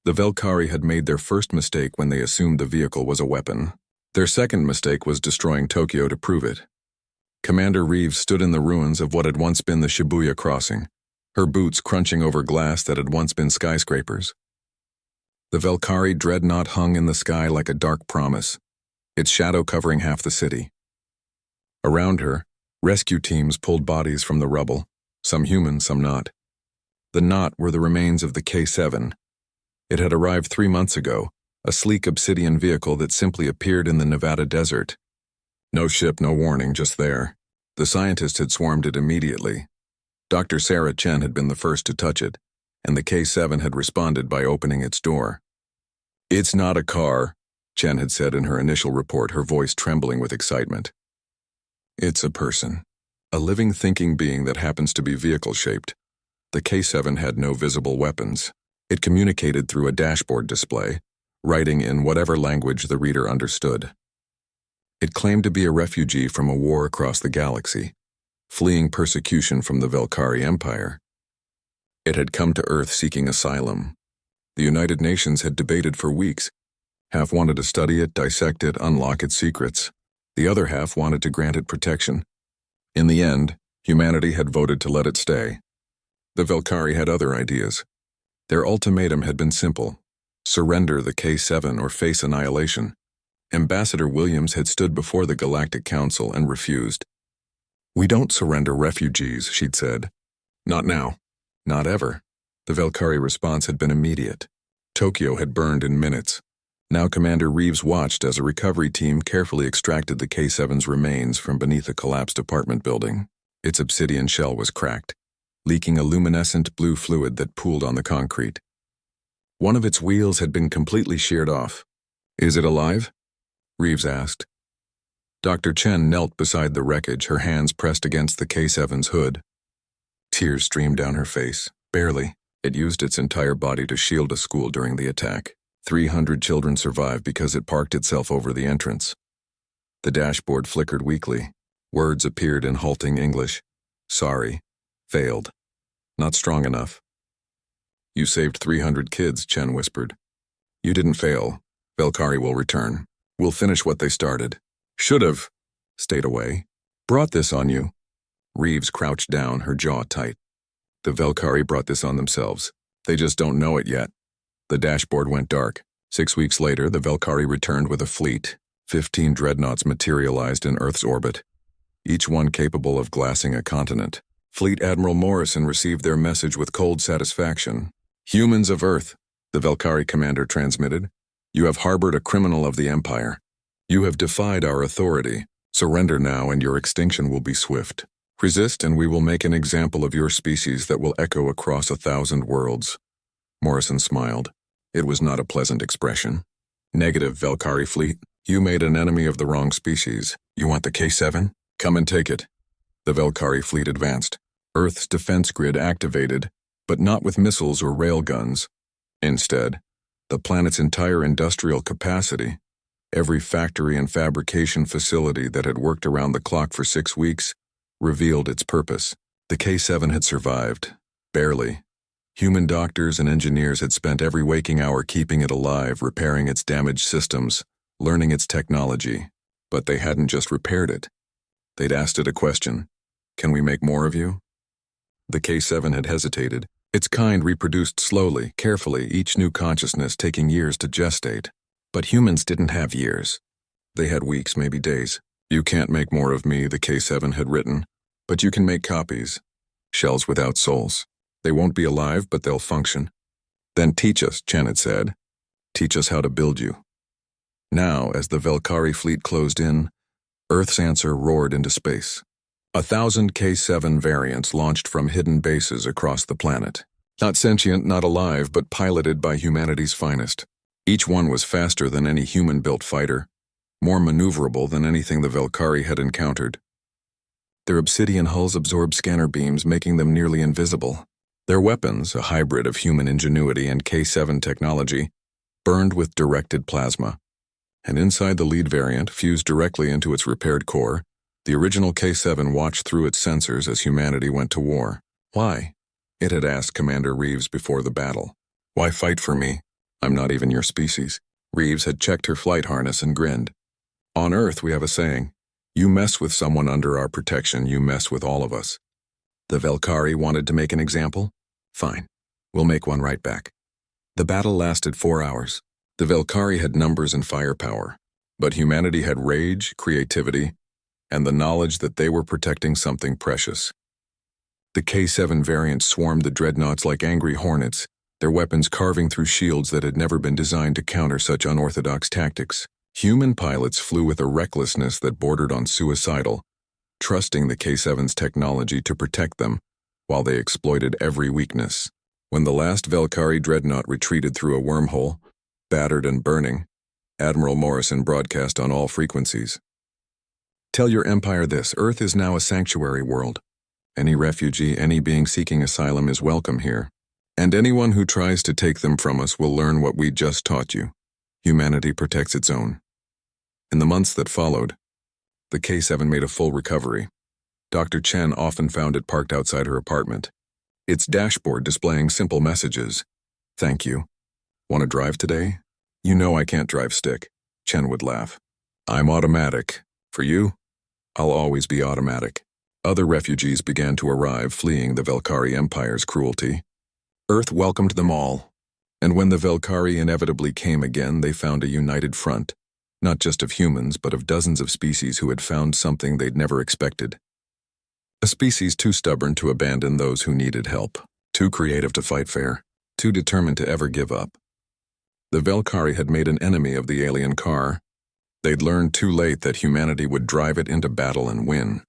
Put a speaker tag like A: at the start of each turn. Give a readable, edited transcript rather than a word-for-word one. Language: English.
A: The Velkari had made their first mistake when they assumed the vehicle was a weapon. Their second mistake was destroying Tokyo to prove it. Commander Reeves stood in the ruins of what had once been the Shibuya crossing, her boots crunching over glass that had once been skyscrapers. The Velkari dreadnought hung in the sky like a dark promise, its shadow covering half the city. Around her, rescue teams pulled bodies from the rubble, some human, some not. The not were the remains of the K-7. It had arrived 3 months ago, a sleek obsidian vehicle that simply appeared in the Nevada desert. No ship, no warning, just there. The scientists had swarmed it immediately. Dr. Sarah Chen had been the first to touch it, and the K-7 had responded by opening its door. "It's not a car," Chen had said in her initial report, her voice trembling with excitement. "It's a person. A living, thinking being that happens to be vehicle-shaped." The K-7 had no visible weapons. It communicated through a dashboard display, writing in whatever language the reader understood. It claimed to be a refugee from a war across the galaxy, fleeing persecution from the Velkari Empire. It had come to Earth seeking asylum. The United Nations had debated for weeks. Half wanted to study it, dissect it, unlock its secrets. The other half wanted to grant it protection. In the end, humanity had voted to let it stay. The Velkari had other ideas. Their ultimatum had been simple: surrender the K-7 or face annihilation. Ambassador Williams had stood before the Galactic Council and refused. "We don't surrender refugees," she'd said. "Not now. Not ever." The Velkari response had been immediate. Tokyo had burned in minutes. Now Commander Reeves watched as a recovery team carefully extracted the K-7's remains from beneath a collapsed apartment building. Its obsidian shell was cracked, leaking a luminescent blue fluid that pooled on the concrete. One of its wheels had been completely sheared off. "Is it alive?" Reeves asked. Dr. Chen knelt beside the wreckage, her hands pressed against the K-7's hood. Tears streamed down her face. Barely. It used its entire body to shield a school during the attack. 300 children survived because it parked itself over the entrance. The dashboard flickered weakly. Words appeared in halting English. "Sorry. Failed. Not strong enough." "You saved 300 kids," Chen whispered. "You didn't fail. Velkari will return. We'll finish what they started. Should've. Stayed away. Brought this on you." Reeves crouched down, her jaw tight. "The Velkari brought this on themselves. They just don't know it yet." The dashboard went dark. 6 weeks later, the Velkari returned with a fleet. 15 dreadnoughts materialized in Earth's orbit, each one capable of glassing a continent. Fleet Admiral Morrison received their message with cold satisfaction. "Humans of Earth," the Velkari commander transmitted, "you have harbored a criminal of the Empire. You have defied our authority. Surrender now and your extinction will be swift. Resist and we will make an example of your species that will echo across 1,000 worlds." Morrison smiled. It was not a pleasant expression. "Negative, Velkari fleet. You made an enemy of the wrong species. You want the K-7? Come and take it." The Velkari fleet advanced. Earth's defense grid activated, but not with missiles or railguns. Instead, the planet's entire industrial capacity, every factory and fabrication facility that had worked around the clock for 6 weeks, revealed its purpose. The K-7 had survived. Barely. Human doctors and engineers had spent every waking hour keeping it alive, repairing its damaged systems, learning its technology. But they hadn't just repaired it. They'd asked it a question: "Can we make more of you?" The K-7 had hesitated. Its kind reproduced slowly, carefully, each new consciousness taking years to gestate. But humans didn't have years. They had weeks, maybe days. "You can't make more of me," the K-7 had written, "but you can make copies. Shells without souls. They won't be alive, but they'll function." "Then teach us," Chen had said. "Teach us how to build you." Now, as the Velkari fleet closed in, Earth's answer roared into space. 1,000 K-7 variants launched from hidden bases across the planet. Not sentient, not alive, but piloted by humanity's finest. Each one was faster than any human-built fighter, more maneuverable than anything the Velkari had encountered. Their obsidian hulls absorbed scanner beams, making them nearly invisible. Their weapons, a hybrid of human ingenuity and K-7 technology, burned with directed plasma. And inside the lead variant, fused directly into its repaired core, the original K-7 watched through its sensors as humanity went to war. "Why?" it had asked Commander Reeves before the battle. "Why fight for me? I'm not even your species. Reeves had checked her flight harness and grinned. On Earth, we have a saying, you mess with someone under our protection, you mess with all of us. The Velkari wanted to make an example? Fine. We'll make one right back. The battle lasted 4 hours. The Velkari had numbers and firepower, but humanity had rage, creativity, and the knowledge that they were protecting something precious. The K-7 variant swarmed the dreadnoughts like angry hornets, their weapons carving through shields that had never been designed to counter such unorthodox tactics. Human pilots flew with a recklessness that bordered on suicidal, trusting the K-7's technology to protect them while they exploited every weakness. When the last Velkari dreadnought retreated through a wormhole, battered and burning, Admiral Morrison broadcast on all frequencies. Tell your empire this, Earth is now a sanctuary world. Any refugee, any being seeking asylum is welcome here. And anyone who tries to take them from us will learn what we just taught you. Humanity protects its own. In the months that followed, the K-7 made a full recovery. Dr. Chen often found it parked outside her apartment, its dashboard displaying simple messages. Thank you. Want to drive today? You know I can't drive stick. Chen would laugh. I'm automatic. For you, I'll always be automatic. Other refugees began to arrive, fleeing the Velkari Empire's cruelty. Earth welcomed them all, and when the Velkari inevitably came again, they found a united front, not just of humans, but of dozens of species who had found something they'd never expected. A species too stubborn to abandon those who needed help, too creative to fight fair, too determined to ever give up. The Velkari had made an enemy of the alien car. They'd learned too late that humanity would drive it into battle and win.